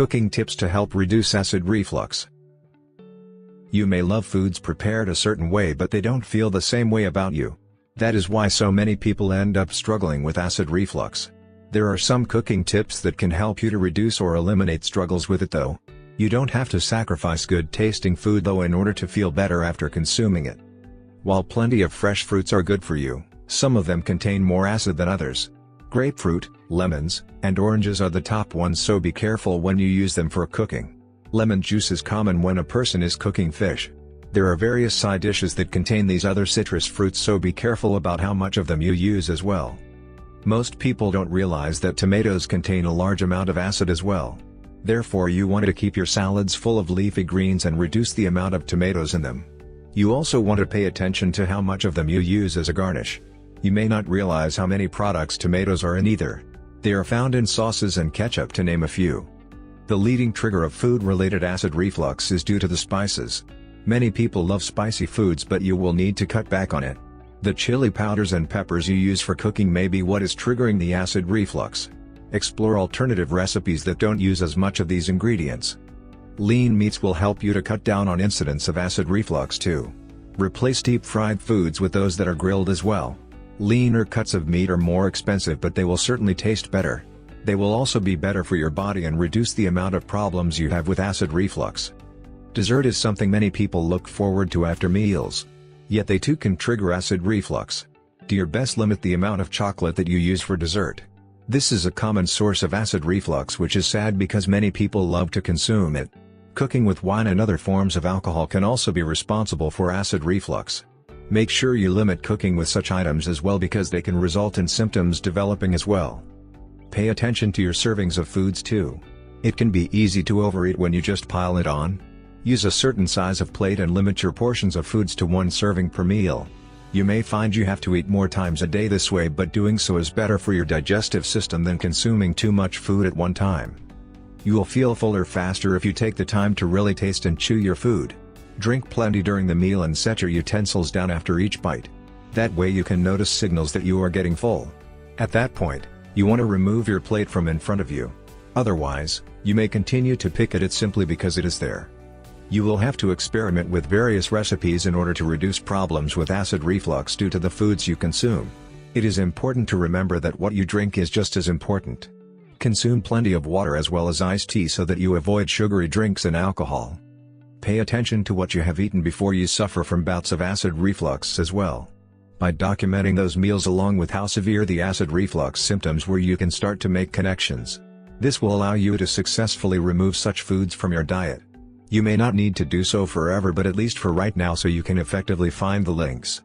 Cooking tips to help reduce acid reflux. You may love foods prepared a certain way, but they don't feel the same way about you. That is why so many people end up struggling with acid reflux. There are some cooking tips that can help you to reduce or eliminate struggles with it though. You don't have to sacrifice good tasting food though in order to feel better after consuming it. While plenty of fresh fruits are good for you, some of them contain more acid than others. Grapefruit, lemons, and oranges are the top ones, so be careful when you use them for cooking. Lemon juice is common when a person is cooking fish. There are various side dishes that contain these other citrus fruits, so be careful about how much of them you use as well. Most people don't realize that tomatoes contain a large amount of acid as well. Therefore you want to keep your salads full of leafy greens and reduce the amount of tomatoes in them. You also want to pay attention to how much of them you use as a garnish. You may not realize how many products tomatoes are in either. They are found in sauces and ketchup, to name a few. The leading trigger of food-related acid reflux is due to the spices. Many people love spicy foods, but you will need to cut back on it. The chili powders and peppers you use for cooking may be what is triggering the acid reflux. Explore alternative recipes that don't use as much of these ingredients. Lean meats will help you to cut down on incidence of acid reflux too. Replace deep-fried foods with those that are grilled as well. Leaner cuts of meat are more expensive, but they will certainly taste better. They will also be better for your body and reduce the amount of problems you have with acid reflux. Dessert is something many people look forward to after meals. Yet they too can trigger acid reflux. Do your best limit the amount of chocolate that you use for dessert. This is a common source of acid reflux, which is sad because many people love to consume it. Cooking with wine and other forms of alcohol can also be responsible for acid reflux. Make sure you limit cooking with such items as well, because they can result in symptoms developing as well. Pay attention to your servings of foods too. It can be easy to overeat when you just pile it on. Use a certain size of plate and limit your portions of foods to one serving per meal. You may find you have to eat more times a day this way, but doing so is better for your digestive system than consuming too much food at one time. You will feel fuller faster if you take the time to really taste and chew your food. Drink plenty during the meal and set your utensils down after each bite. That way you can notice signals that you are getting full. At that point, you want to remove your plate from in front of you. Otherwise, you may continue to pick at it simply because it is there. You will have to experiment with various recipes in order to reduce problems with acid reflux due to the foods you consume. It is important to remember that what you drink is just as important. Consume plenty of water as well as iced tea so that you avoid sugary drinks and alcohol. Pay attention to what you have eaten before you suffer from bouts of acid reflux as well. By documenting those meals along with how severe the acid reflux symptoms were, you can start to make connections. This will allow you to successfully remove such foods from your diet. You may not need to do so forever, but at least for right now, so you can effectively find the links.